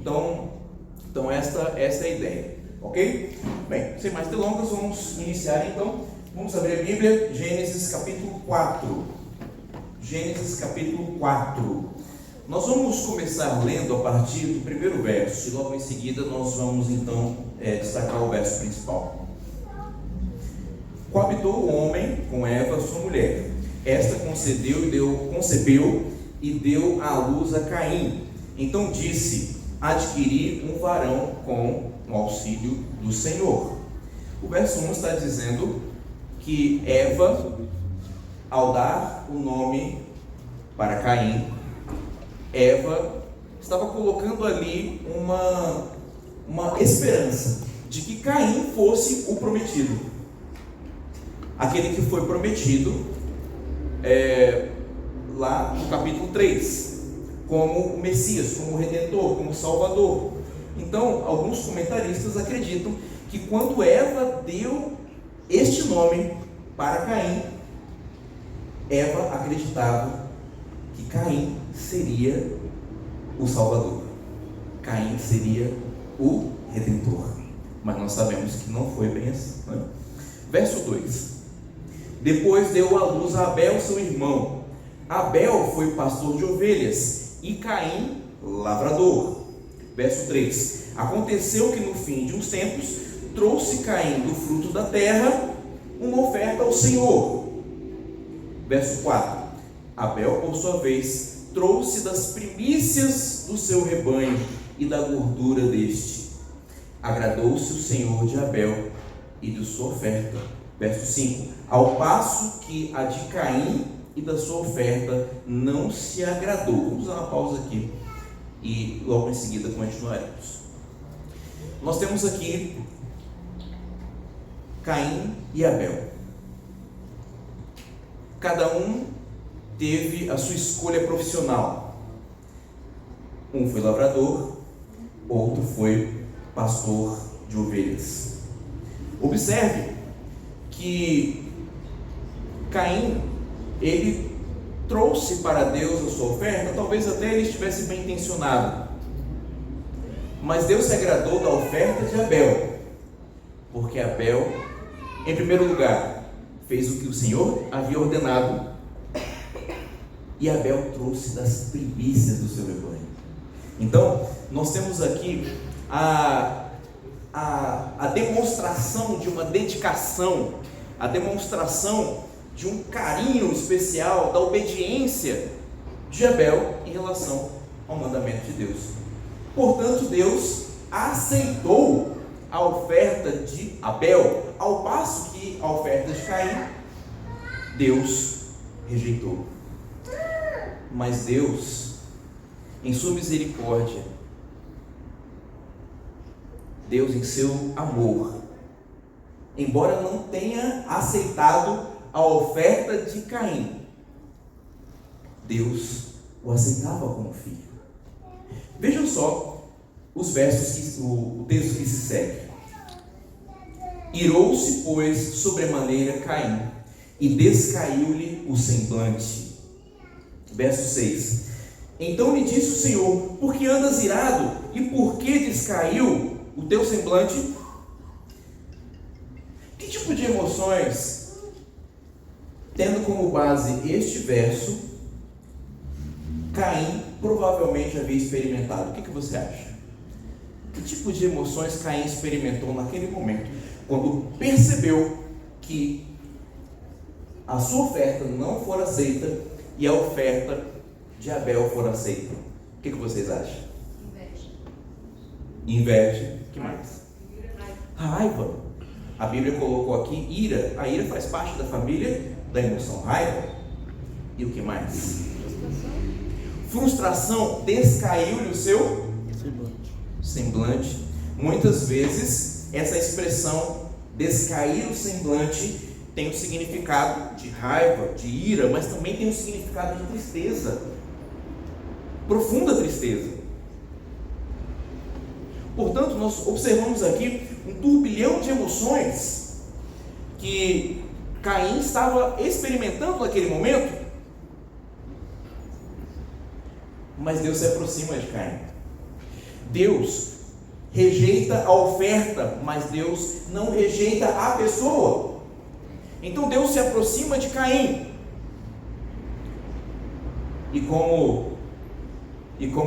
Então esta é a ideia, ok? Bem, sem mais delongas, vamos iniciar então. Vamos abrir a Bíblia, Gênesis capítulo 4. Gênesis capítulo 4. Nós vamos começar lendo a partir do primeiro verso, e logo em seguida nós vamos então destacar o verso principal. Coabitou o homem com Eva, sua mulher. Esta concebeu e deu à luz a Caim. Então disse: adquiri um varão com o auxílio do Senhor. O verso 1 está dizendo que Eva, ao dar o nome para Caim, Eva estava colocando ali uma esperança de que Caim fosse o prometido, aquele que foi prometido lá no capítulo 3, como o Messias, como o Redentor, como o Salvador. Então, alguns comentaristas acreditam que quando Eva deu este nome para Caim, Eva acreditava que Caim seria o Salvador, Caim seria o Redentor, mas nós sabemos que não foi bem assim, né? Verso 2: depois deu à luz a Abel, seu irmão. Abel foi pastor de ovelhas e Caim lavrador. Verso 3: aconteceu que no fim de uns tempos trouxe Caim do fruto da terra uma oferta ao Senhor. Verso 4: Abel, por sua vez, trouxe das primícias do seu rebanho e da gordura deste. Agradou-se o Senhor de Abel e de sua oferta. Verso 5: ao passo que a de Caim e da sua oferta não se agradou. Vamos dar uma pausa aqui e logo em seguida continuaremos. Nós temos aqui Caim e Abel. Cada um teve a sua escolha profissional. Um foi lavrador, outro foi pastor de ovelhas. Observe que Caim, ele trouxe para Deus a sua oferta, talvez até ele estivesse bem intencionado, mas Deus se agradou da oferta de Abel, porque Abel, em primeiro lugar, fez o que o Senhor havia ordenado, e Abel trouxe das primícias do seu rebanho. Então, nós temos aqui a demonstração de uma dedicação, a demonstração de um carinho especial, da obediência de Abel em relação ao mandamento de Deus. Portanto, Deus aceitou a oferta de Abel, ao passo que a oferta de Caim, Deus rejeitou. Mas Deus, em sua misericórdia, Deus em seu amor, embora não tenha aceitado a oferta de Caim, Deus o aceitava como filho. Vejam só os versos, o texto que se segue. Irou-se, pois, sobremaneira Caim, e descaiu-lhe o semblante. Verso 6: então lhe disse o Senhor: por que andas irado, e por que descaiu o teu semblante? Que tipo de emoções, tendo como base este verso, Caim provavelmente havia experimentado? O que você acha? Que tipo de emoções Caim experimentou naquele momento, quando percebeu que a sua oferta não for aceita e a oferta de Abel for aceita? O que vocês acham? Inveja. O que mais? Raiva. A Bíblia colocou aqui ira. A ira faz parte da família da emoção. Raiva. E o que mais? Frustração. Descaiu-lhe o seu semblante. Muitas vezes essa expressão descair o semblante tem o significado de raiva, de ira, mas também tem o significado de tristeza, profunda tristeza. Portanto, nós observamos aqui um turbilhão de emoções que Caim estava experimentando naquele momento, mas Deus se aproxima de Caim. Deus rejeita a oferta, mas Deus não rejeita a pessoa. Então Deus se aproxima de Caim. E como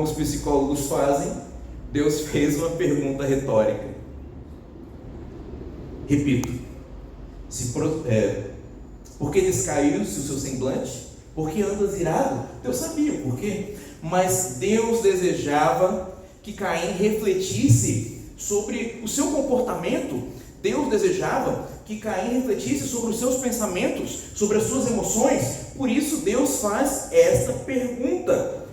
os psicólogos fazem, Deus fez uma pergunta retórica. Repito, por que descaiu-se o seu semblante? Por que andas irado? Deus sabia o porquê, mas Deus desejava que Caim refletisse sobre o seu comportamento. Deus desejava que Caim refletisse sobre os seus pensamentos, sobre as suas emoções. Por isso Deus faz esta pergunta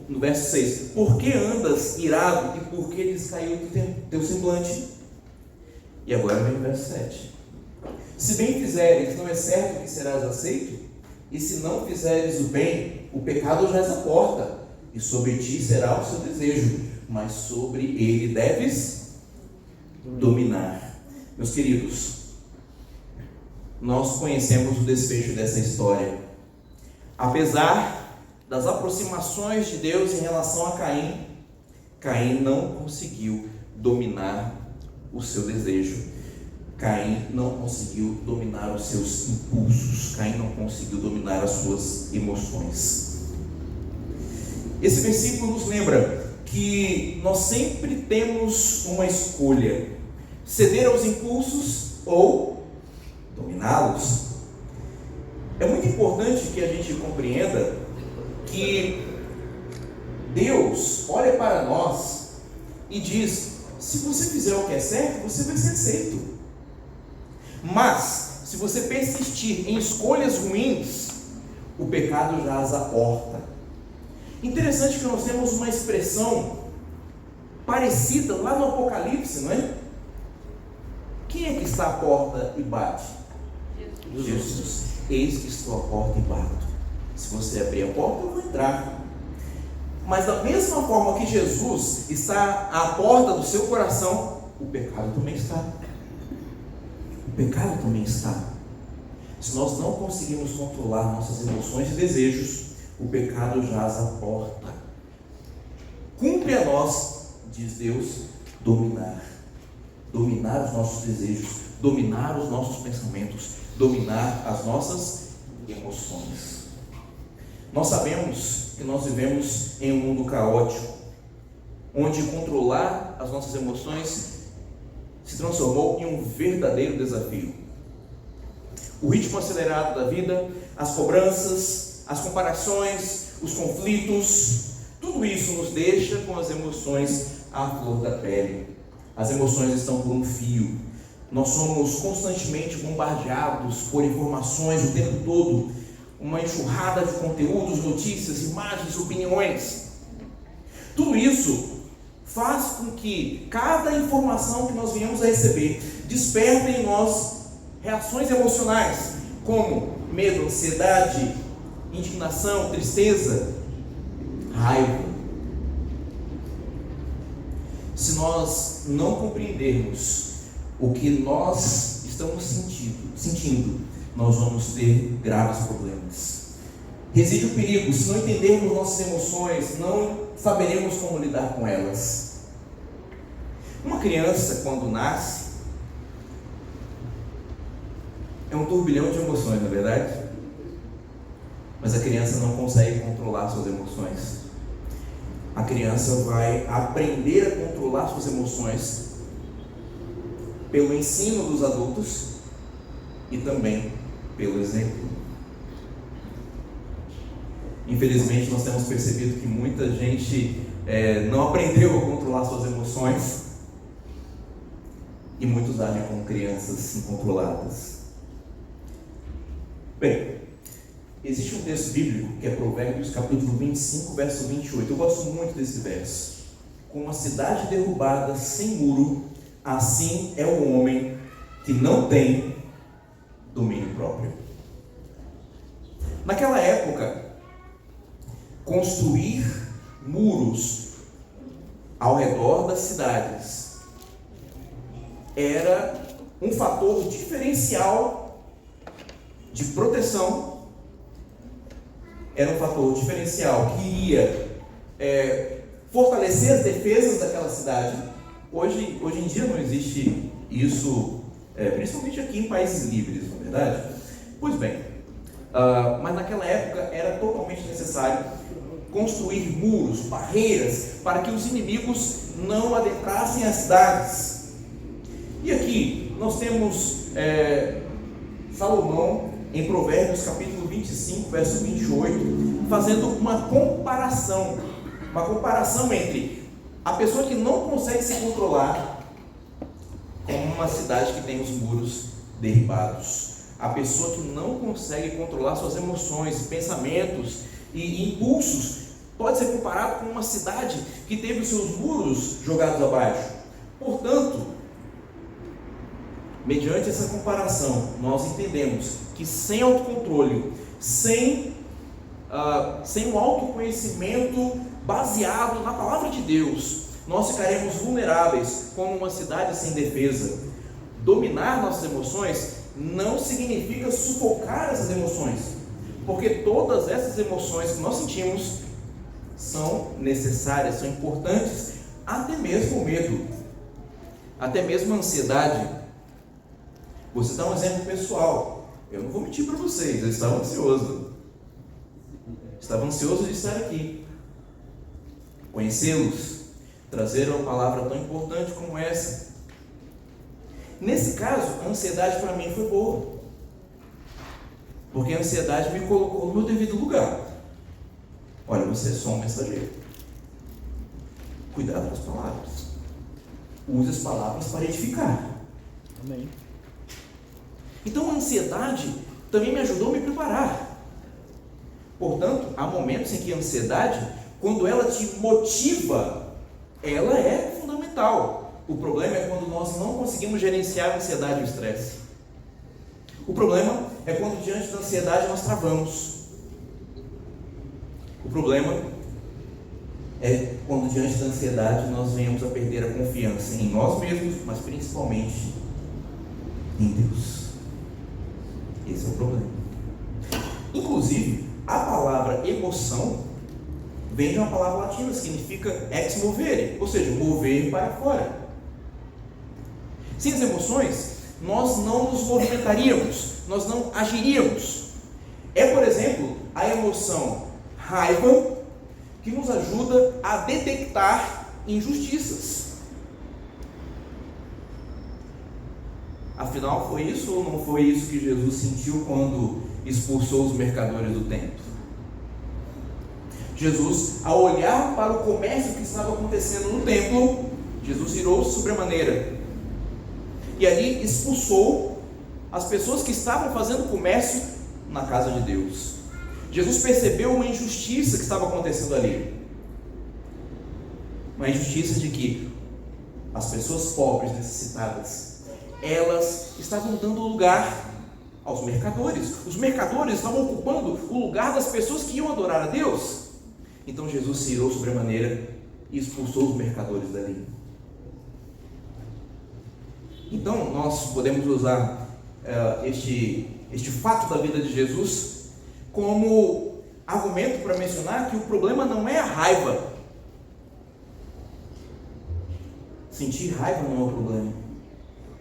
no verso 6: por que andas irado e por que descaiu o teu semblante? E agora vem o verso 7: se bem fizeres, não é certo que serás aceito? E se não fizeres o bem, o pecado jaz à porta, e sobre ti será o seu desejo, mas sobre ele deves dominar. Meus queridos, nós conhecemos o desfecho dessa história. Apesar das aproximações de Deus em relação a Caim, Caim não conseguiu dominar o seu desejo. Caim não conseguiu dominar os seus impulsos. Caim não conseguiu dominar as suas emoções. Esse versículo nos lembra que nós sempre temos uma escolha: ceder aos impulsos ou dominá-los. É muito importante que a gente compreenda que Deus olha para nós e diz: se você fizer o que é certo, você vai ser aceito. Mas, se você persistir em escolhas ruins, o pecado jaz à porta. Interessante que nós temos uma expressão parecida lá no Apocalipse, não é? Quem é que está à porta e bate? Jesus. Eis que estou à porta e bato. Se você abrir a porta, eu vou entrar. Mas da mesma forma que Jesus está à porta do seu coração, o pecado também está. O pecado também está. Se nós não conseguimos controlar nossas emoções e desejos, o pecado jaz à porta. Cumpre a nós, diz Deus, dominar os nossos desejos, dominar os nossos pensamentos, dominar as nossas emoções. Nós sabemos que nós vivemos em um mundo caótico, onde controlar as nossas emoções se transformou em um verdadeiro desafio. O ritmo acelerado da vida, as cobranças, as comparações, os conflitos, tudo isso nos deixa com as emoções à flor da pele. As emoções estão por um fio. Nós somos constantemente bombardeados por informações o tempo todo, uma enxurrada de conteúdos, notícias, imagens, opiniões. Tudo isso faz com que cada informação que nós venhamos a receber desperte em nós reações emocionais, como medo, ansiedade, indignação, tristeza, raiva. Se nós não compreendermos o que nós estamos sentindo, nós vamos ter graves problemas. Reside o perigo: se não entendermos nossas emoções, não saberemos como lidar com elas. Uma criança, quando nasce, é um turbilhão de emoções, não é verdade? Mas a criança não consegue controlar suas emoções. A criança vai aprender a controlar suas emoções pelo ensino dos adultos e também pelo exemplo. Infelizmente, nós temos percebido que muita gente não aprendeu a controlar suas emoções e muitos agem como crianças incontroladas. Bem, existe um texto bíblico que é Provérbios capítulo 25, verso 28. Eu gosto muito desse verso. Com uma cidade derrubada sem muro, assim é o homem que não tem domínio próprio. Naquela época, construir muros ao redor das cidades era um fator diferencial de proteção, era um fator diferencial que ia fortalecer as defesas daquela cidade. Hoje em dia não existe isso, principalmente aqui em países livres, não é verdade? Pois bem, mas naquela época era totalmente necessário construir muros, barreiras, para que os inimigos não adentrassem as cidades. E aqui nós temos Salomão, em Provérbios capítulo 25, verso 28, fazendo uma comparação entre a pessoa que não consegue se controlar com uma cidade que tem os muros derribados. A pessoa que não consegue controlar suas emoções, pensamentos e impulsos pode ser comparado com uma cidade que teve os seus muros jogados abaixo. Portanto, mediante essa comparação, nós entendemos que sem autocontrole, sem o autoconhecimento baseado na palavra de Deus, nós ficaremos vulneráveis como uma cidade sem defesa. Dominar nossas emoções não significa sufocar essas emoções, porque todas essas emoções que nós sentimos são necessárias, são importantes, até mesmo o medo, até mesmo a ansiedade. Vou citar um exemplo pessoal. Eu não vou mentir para vocês, eu estava ansioso de estar aqui, conhecê-los, trazer uma palavra tão importante como essa. Nesse caso, a ansiedade para mim foi boa, porque a ansiedade me colocou no meu devido lugar. Olha, você é só um mensageiro. Cuidado com as palavras. Use as palavras para edificar. Amém. Então a ansiedade também me ajudou a me preparar. Portanto, há momentos em que a ansiedade, quando ela te motiva, ela é fundamental. O problema é quando nós não conseguimos gerenciar a ansiedade e o estresse. O problema é quando diante da ansiedade nós travamos. O problema é quando diante da ansiedade nós venhamos a perder a confiança em nós mesmos, mas principalmente em Deus. Esse é o problema. Inclusive, a palavra emoção vem de uma palavra latina que significa ex movere, ou seja, mover para fora. Sem as emoções, nós não nos movimentaríamos, nós não agiríamos. Por exemplo, a emoção raiva que nos ajuda a detectar injustiças. Afinal, foi isso ou não foi isso que Jesus sentiu quando expulsou os mercadores do templo? Jesus, ao olhar para o comércio que estava acontecendo no templo, Jesus irou-se sobremaneira e ali expulsou as pessoas que estavam fazendo comércio na casa de Deus. Jesus percebeu uma injustiça que estava acontecendo ali, uma injustiça de que as pessoas pobres, necessitadas, elas estavam dando lugar aos mercadores. Os mercadores estavam ocupando o lugar das pessoas que iam adorar a Deus. Então Jesus se irou sobremaneira e expulsou os mercadores dali. Então nós podemos usar este fato da vida de Jesus como argumento para mencionar que o problema não é a raiva. Sentir raiva não é o problema.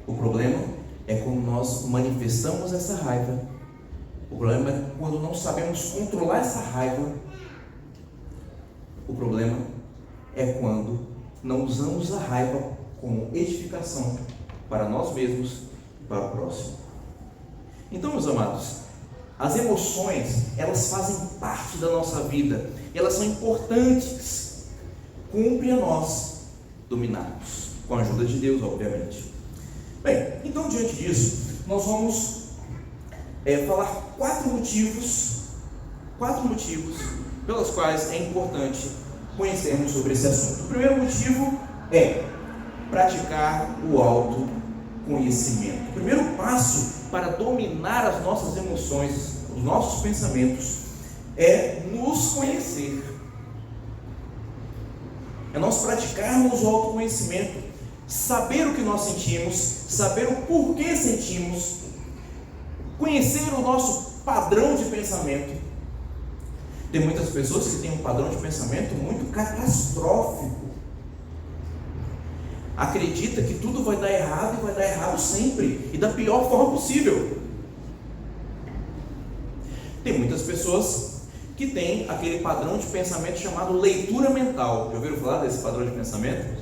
O problema é quando nós manifestamos essa raiva. O problema é quando não sabemos controlar essa raiva. O problema é quando não usamos a raiva como edificação para nós mesmos e para o próximo. Então, meus amados, as emoções, elas fazem parte da nossa vida, elas são importantes. Cumpre a nós dominarmos, com a ajuda de Deus, obviamente. Bem, então diante disso, nós vamos falar quatro motivos pelos quais é importante conhecermos sobre esse assunto. O primeiro motivo é praticar o autoconhecimento. O primeiro passo para dominar as nossas emoções, os nossos pensamentos, é nos conhecer. É nós praticarmos o autoconhecimento, saber o que nós sentimos, saber o porquê sentimos, conhecer o nosso padrão de pensamento. Tem muitas pessoas que têm um padrão de pensamento muito catastrófico. Acredita que tudo vai dar errado e vai dar errado sempre, e da pior forma possível. Tem muitas pessoas que têm aquele padrão de pensamento chamado leitura mental. Já ouviram falar desse padrão de pensamento?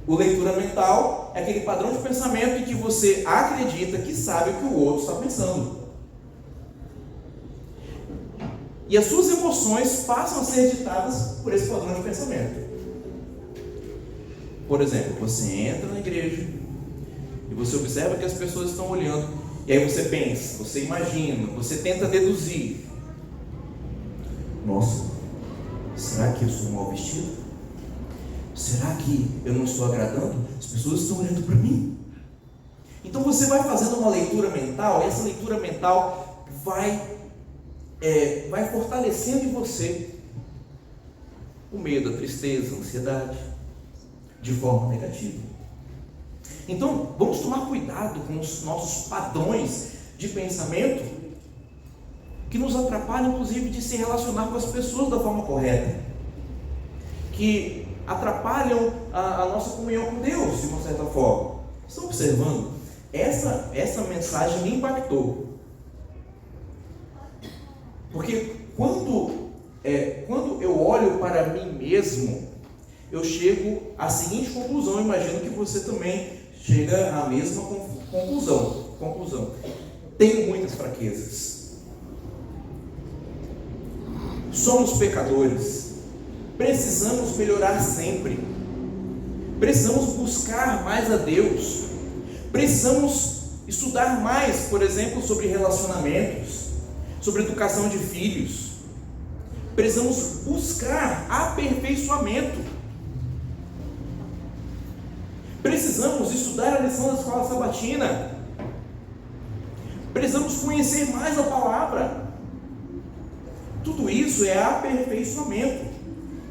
O leitura mental é aquele padrão de pensamento em que você acredita que sabe o que o outro está pensando. E as suas emoções passam a ser ditadas por esse padrão de pensamento. Por exemplo, você entra na igreja e você observa que as pessoas estão olhando, e aí você pensa, você imagina, você tenta deduzir: nossa, será que eu sou mal vestido? Será que eu não estou agradando? As pessoas estão olhando para mim. Então você vai fazendo uma leitura mental, e essa leitura mental vai fortalecendo em você o medo, a tristeza, a ansiedade, de forma negativa. Então, vamos tomar cuidado com os nossos padrões de pensamento que nos atrapalham, inclusive, de se relacionar com as pessoas da forma correta, que atrapalham a nossa comunhão com Deus, de uma certa forma. Estão observando? Essa mensagem me impactou. Porque quando eu olho para mim mesmo, eu chego à seguinte conclusão. Imagino que você também chega à mesma conclusão. Tenho muitas fraquezas. Somos pecadores. Precisamos melhorar sempre. Precisamos buscar mais a Deus. Precisamos estudar mais, por exemplo, sobre relacionamentos, sobre educação de filhos. Precisamos buscar aperfeiçoamento. Precisamos estudar a lição da escola sabatina. Precisamos conhecer mais a palavra. Tudo isso é aperfeiçoamento.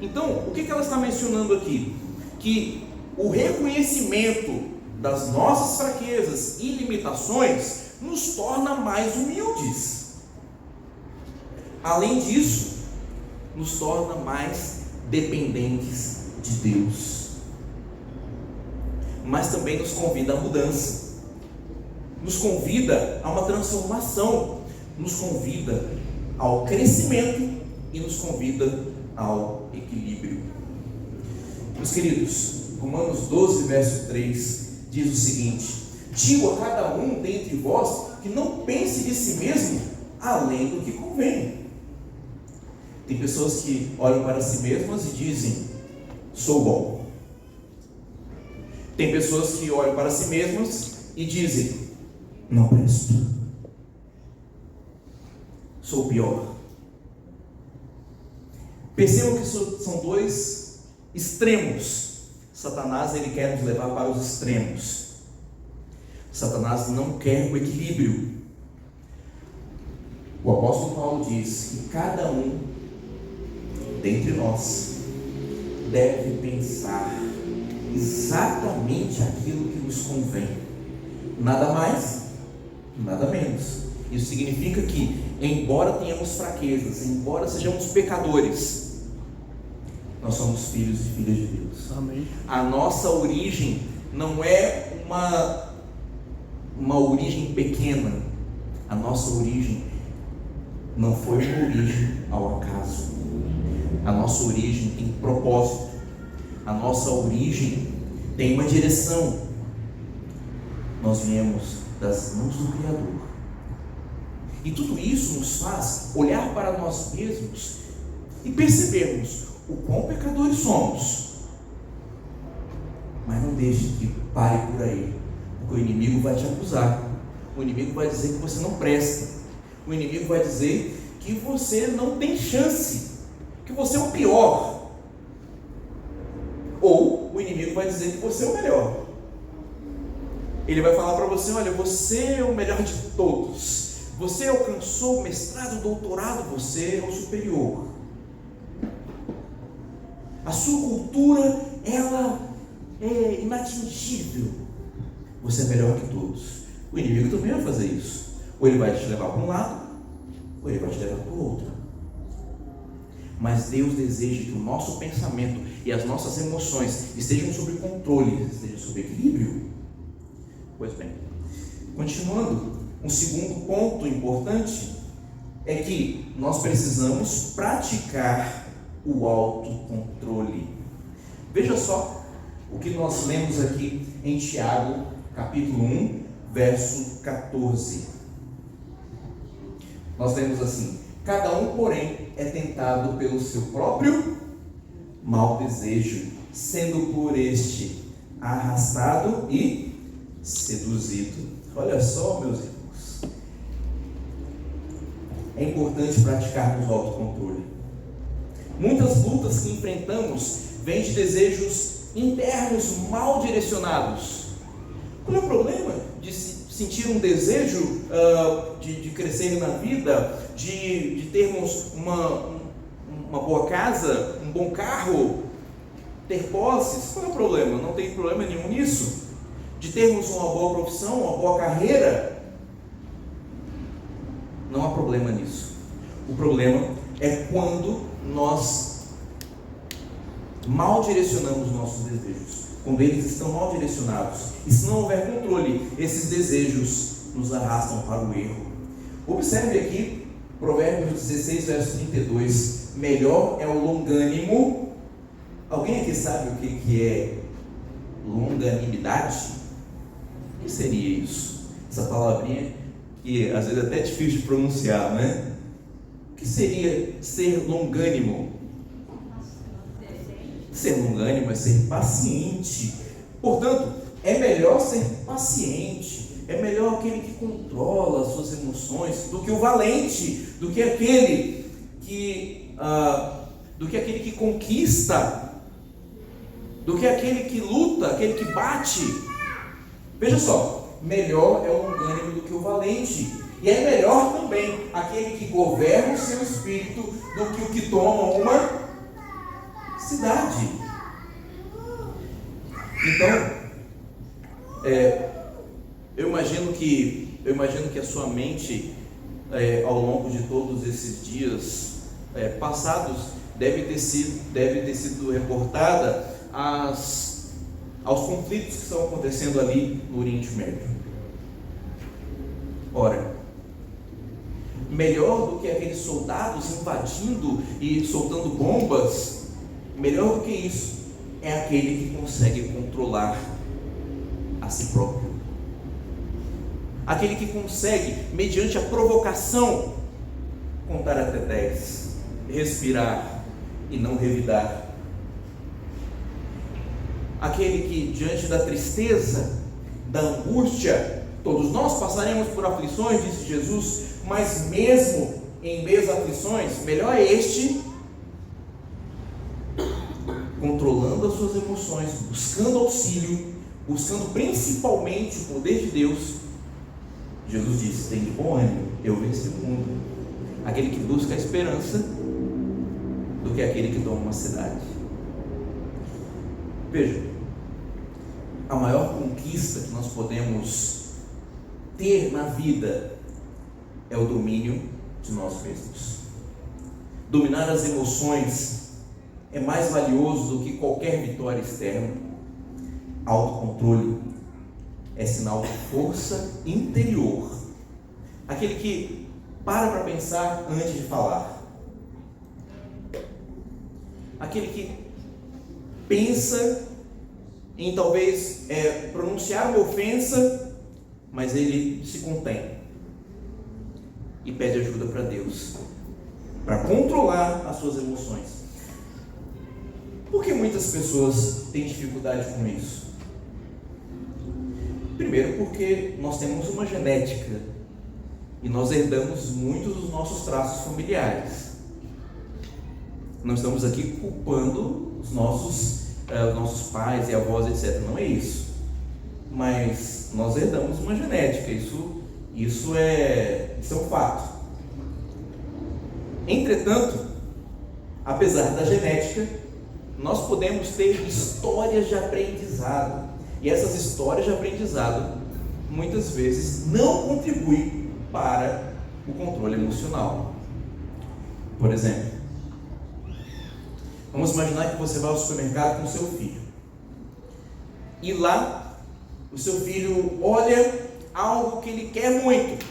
Então, o que ela está mencionando aqui? Que o reconhecimento das nossas fraquezas e limitações nos torna mais humildes. Além disso, nos torna mais dependentes de Deus. Mas também nos convida à mudança, nos convida a uma transformação, nos convida ao crescimento e nos convida ao equilíbrio. Meus queridos, Romanos 12, verso 3 diz o seguinte: digo a cada um dentre vós que não pense de si mesmo além do que convém. Tem pessoas que olham para si mesmas e dizem: sou bom. Tem pessoas que olham para si mesmas e dizem: não presto, sou pior. Percebam que são dois extremos. Satanás, ele quer nos levar para os extremos. Satanás não quer o equilíbrio. O apóstolo Paulo diz que cada um dentre nós deve pensar exatamente aquilo que nos convém, nada mais, nada menos. Isso significa que, embora tenhamos fraquezas, embora sejamos pecadores, nós somos filhos e filhas de Deus. Amém. A nossa origem não é uma origem pequena. A nossa origem não foi uma origem ao acaso. A nossa origem tem propósito. A nossa origem tem uma direção. Nós viemos das mãos do Criador. E tudo isso nos faz olhar para nós mesmos e percebermos o quão pecadores somos. Mas não deixe que pare por aí, porque o inimigo vai te acusar. O inimigo vai dizer que você não presta. O inimigo vai dizer que você não tem chance, que você é o pior. Ou o inimigo vai dizer que você é o melhor. Ele vai falar para você: olha, você é o melhor de todos. Você alcançou o mestrado, o doutorado, você é o superior. A sua cultura, ela é inatingível. Você é melhor que todos. O inimigo também vai fazer isso. Ou ele vai te levar para um lado, ou ele vai te levar para o outro. mas Deus deseja que o nosso pensamento e as nossas emoções estejam sob controle, estejam sob equilíbrio. Pois bem, continuando, um segundo ponto importante é que nós precisamos praticar o autocontrole. Veja só o que nós lemos aqui em Tiago, capítulo 1, verso 14. Nós lemos assim: cada um, porém, é tentado pelo seu próprio mau desejo, sendo por este arrastado e seduzido. Olha só, meus irmãos, é importante praticarmos o autocontrole. Muitas lutas que enfrentamos vêm de desejos internos mal direcionados. Qual é o problema de sentir um desejo de crescer na vida, de termos uma boa casa, um bom carro, ter posses? Qual é o problema? Não tem problema nenhum nisso. De termos uma boa profissão, uma boa carreira, não há problema nisso. O problema é quando nós mal direcionamos nossos desejos, quando eles estão mal direcionados, e se não houver controle, esses desejos nos arrastam para o erro. Observe aqui, Provérbios 16, verso 32, melhor é o longânimo. Alguém aqui sabe o que é longanimidade? O que seria isso? Essa palavrinha que às vezes é até difícil de pronunciar, né? O que seria ser longânimo? Ser longânimo é ser paciente. Portanto, é melhor ser paciente, é melhor aquele que controla as suas emoções do que o valente, do que aquele que conquista, do que aquele que luta, aquele que bate. Veja só, melhor é o longânimo do que o valente, e é melhor também aquele que governa o seu espírito do que o que toma uma cidade. Então, eu imagino que a sua mente, ao longo de todos esses dias passados, deve ter sido reportada aos conflitos que estão acontecendo ali no Oriente Médio. Ora, melhor do que aqueles soldados invadindo e soltando bombas, melhor do que isso é aquele que consegue controlar a si próprio, aquele que consegue, mediante a provocação, contar até 10, respirar e não revidar, aquele que, diante da tristeza, da angústia, todos nós passaremos por aflições, disse Jesus, mas mesmo em meio às aflições, melhor é este, controlando as suas emoções, buscando auxílio, buscando principalmente o poder de Deus. Jesus disse: tem de bom ânimo, eu venci o mundo. Aquele que busca a esperança do que aquele que toma uma cidade. Veja, a maior conquista que nós podemos ter na vida é o domínio de nós mesmos. Dominar as emoções é mais valioso do que qualquer vitória externa. Autocontrole é sinal de força interior. Aquele que para pensar antes de falar. Aquele que pensa em talvez pronunciar uma ofensa, mas ele se contém e pede ajuda para Deus, para controlar as suas emoções. Por que muitas pessoas têm dificuldade com isso? Primeiro, porque nós temos uma genética e nós herdamos muitos dos nossos traços familiares. Não estamos aqui culpando os nossos pais e avós, etc. Não é isso. Mas nós herdamos uma genética, isso é um fato. Entretanto, apesar da genética, nós podemos ter histórias de aprendizado, e essas histórias de aprendizado muitas vezes não contribuem para o controle emocional. Por exemplo, Vamos imaginar que você vai ao supermercado com o seu filho. E lá, o seu filho olha algo que ele quer muito.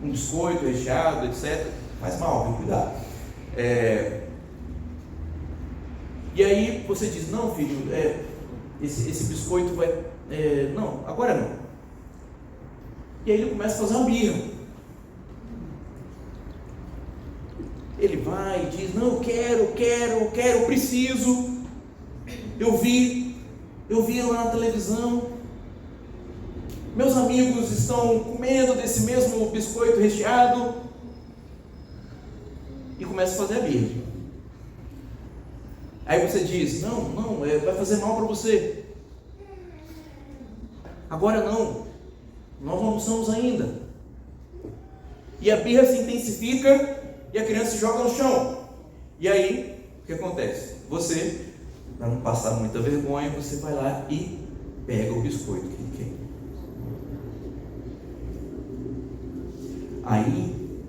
Um biscoito recheado, etc. Faz mal, viu? Cuidado. E aí você diz, não filho, esse biscoito vai... não, agora não. E aí ele começa a fazer uma birra. Ele vai e diz, não, eu quero, preciso. Eu vi lá na televisão, meus amigos estão comendo desse mesmo biscoito recheado. E começa a fazer a birra. Aí você diz, não, vai fazer mal para você. Agora não, nós não almoçamos ainda. E a birra se intensifica e a criança se joga no chão. E aí, o que acontece? Você, para não passar muita vergonha, você vai lá e pega o biscoito que ele quer. Aí,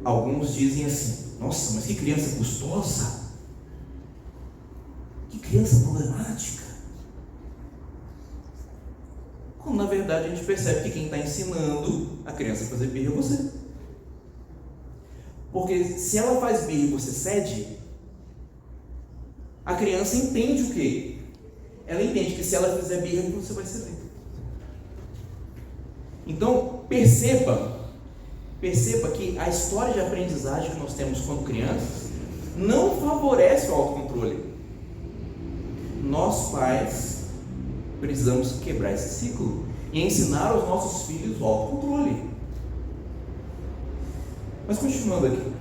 alguns dizem assim, nossa, mas que criança gostosa, que criança problemática. Quando na verdade a gente percebe que quem está ensinando a criança a fazer birra é você. Porque se ela faz birra e você cede, a criança entende o quê? Ela entende que se ela fizer birra, você vai ceder. Então perceba que a história de aprendizagem que nós temos quando crianças não favorece o autocontrole. Nós pais precisamos quebrar esse ciclo e ensinar aos nossos filhos o autocontrole. Mas continuando aqui,